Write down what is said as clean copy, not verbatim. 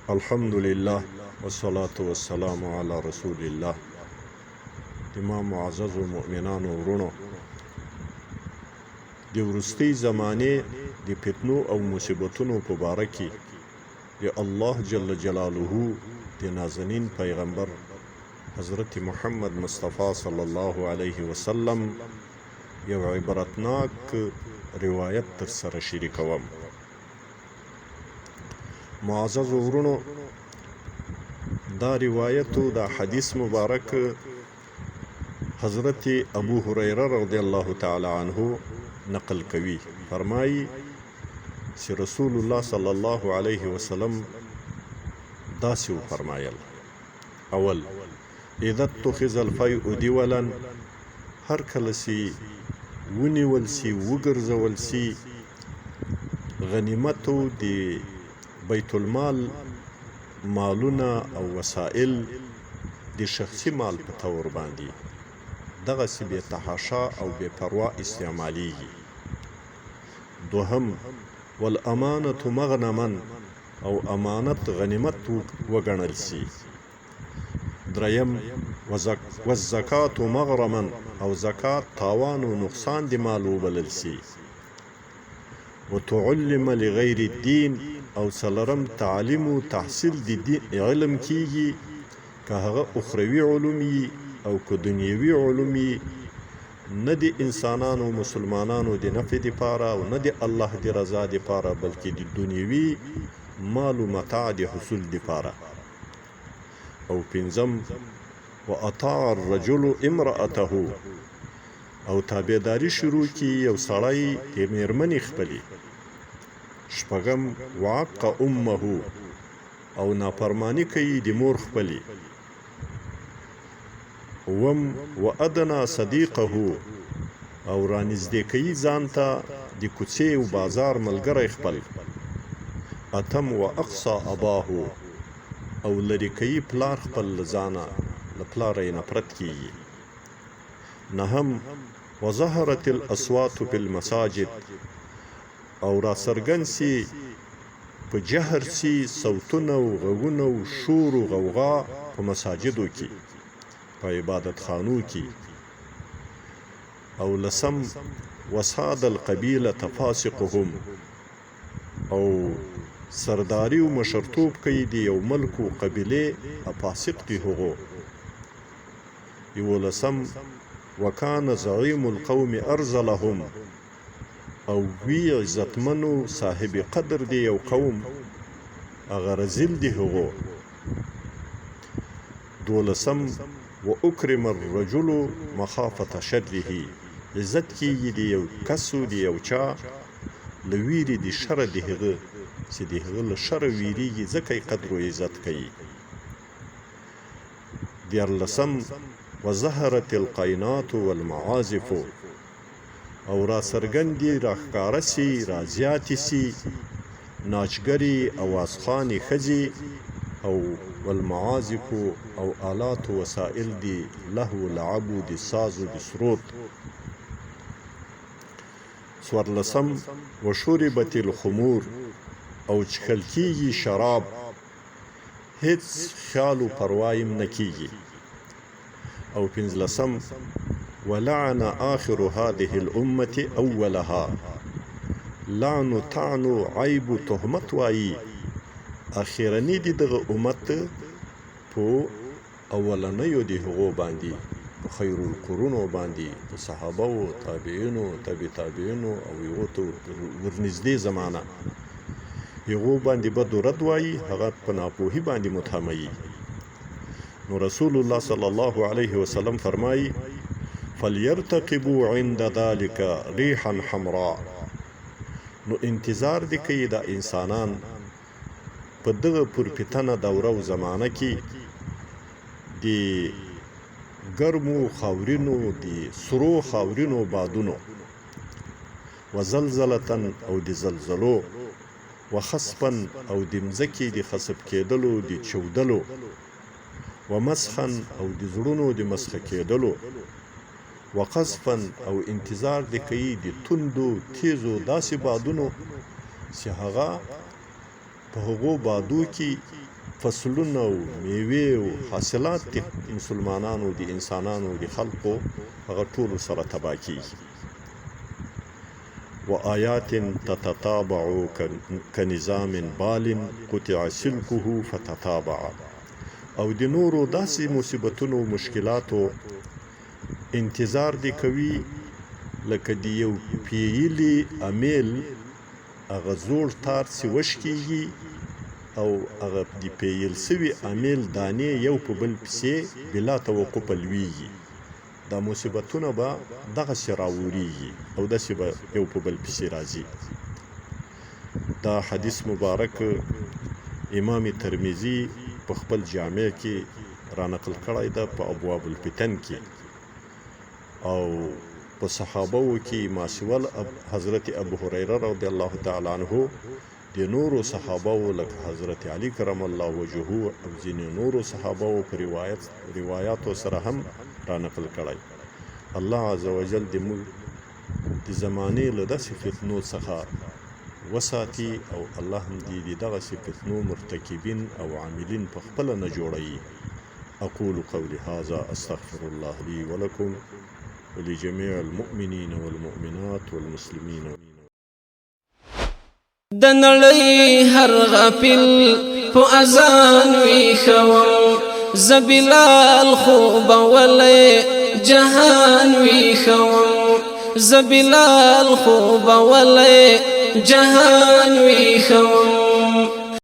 الحمد لله والصلاة والسلام على رسول الله. تمام معزز مؤمنان ورونو، د ورستی زمانه د فتنو او مصیبتونو په باره کې د الله جل جلاله د نازنین پیغمبر حضرت محمد مصطفی صلی الله علیه وسلم یو عبرتناک روایت تر سره شریکوم. معزز ورونو، دا روایتو دا حدیث مبارک حضرت ابو هریره رضی الله تعالی عنه نقل کوي. فرمایي چې رسول الله صلی الله علیه وسلم داسې وفرمایل: اول، اذا اتخذ الفیء دولا، هر کله چې ونیول سي وګرځول سي غنیمتو د بیت المال مالونه او وسائل د شخصي مال په تور باندې دغسې بې تحاشا او بې پروا استعمالیږي. دوهم، والامانة مغنما، او امانت غنیمت وګڼل سي. دریم، والزکاة مغرما، او زکات تاوان و نقصان د مال وبلل سي. وتعلم لغیر الدین، او څلرم تعلیم و تحصیل د دین علم کیږي، که هغه اخروي علوم وي او که دنیوي علوم وي، نه د انسانانو مسلمانانو د نفع دپاره او نه د الله د رضا دپاره، بلکې د دنیوي مال و متاع د حصول دپاره. او پنځم، واطاع الرجل امرأته، او تابعداري شروع کی یو سړی د میرمنې خپلې. شپږم، وعق امه، او نافرمانی کوي د مور خپلې. اوم، وادنا صدیقه، او رانږدې کوي ځان ته د کوڅې او بازار ملګری خپل. اتم، واقصى اباه، او لرې کوي پلار خپل له ځانه، له پلاره یې نفرت کیږي. نهم، وظهرت الاصوات في المساجد، او را څرګند سي په جهر سي صوتونه او غږونه او شور و غوغا په مساجدو کې، په عبادت خانو کې. او لسم، وساد القبیلة فاسقهم، او سرداری و مشرتوب کوي د یو ملک و قبیلې فاسق دي هغو. یولسم، وکان زعیم القوم ارذلهم، او وی عزتمنو صاحب قدر دی یو قوم هغه رذیل دی هغو. دولسم، واکرم الرجل مخافة شره، عزت کیږي د یو کسو د یو چا له ویرې د شره د هغه چې د هغه له شره ویریږي، ځکه یې قدر و عزت کوي. دیارلسم، وظهرت القینات والمعازف، او را څرګندې را ښکاره سي را زیاتې سي ناچګرې اوازخانې ښځې، او والمعازف، او آلات و وسائل دي لهو لعبو د سازو د سرود. څوارلسم، وشربت الخمور، او چښل کیږي شراب، هیڅ خیال و پروا یې نه کیږي. او پنځلسم، ولعن آخر هذه الأمة أولها، لعن و طعن و عیب و تهمت وایي اخیرنی د دغه امت په اولنیو د هغو باندې، په خیر القرونو باندې، په صحابه و تابعینو تبع تابعینو او هغو ته ورنږدې زمانه هغو باندې بد و رد وایي، هغه په ناپوهي باندې متهموي. نو رسول الله صلی الله علیه وسلم فرمایي: فلیرتقبوا عند ذلك ریحا حمراء، نو انتظار دی کوي دا انسانان په دغه پرفتنه دوره او زمانه کې د ګرمو خاورینو د سرو خاورینو بادونو، وزلزلتن، او د زلزلو، وخسفن، او د مځکې د خسف کېدلو د چودلو، ومسخن، او د زړونو د مسخه کېدلو، وقذفن، او انتظار دی کوي د توندو تیزو داسې بادونو چې هغه په هغو بادو کې فصلونه او میوې او حاصلات د مسلمانانو د انسانانو د خلقو هغه ټولو سره تباه کیږي. وآيات تتتابع كنظام بال قطع سلكه فتتابع. او د نورو داسې مصیبتونو او مشکلاتو انتظار دی کوي لکه د یو پییلي امیل هغه زوړ تار چې وشکیږي او هغه د پییل سوي امیل دانې یو په بل پسې بلا توقف لویږي. دا مصیبتونه به دغسې راوریږي او داسې به یو په بل پسې راځي. دا حدیث مبارک امام ترمذي په خپل جامع کې رانقل کړی ده په ابواب الفتن کې. او په صحابو کې ما سوال حضرت ابو هريره رضی الله تعالی عنه د نورو صحابو لکه حضرت علی کرم الله وجهه او ځینې نورو صحابو په روایاتو سره هم رانقل کړی. الله عز وجل د موږ د زمانې له داسې فتنو څخه وساتي او الله هم د دغسې فتنو مرتکبین او عاملین په خپله نه جوړوي. اقول قولي هذا استغفر الله لي ولكم ولجميع المؤمنين والمؤمنات والمسلمين. د نړۍ هر غافل په اذان ویښوم، زه بلال خوب ولې جهان ویښوم، زه بلال خوب ولې جهان ویښوم.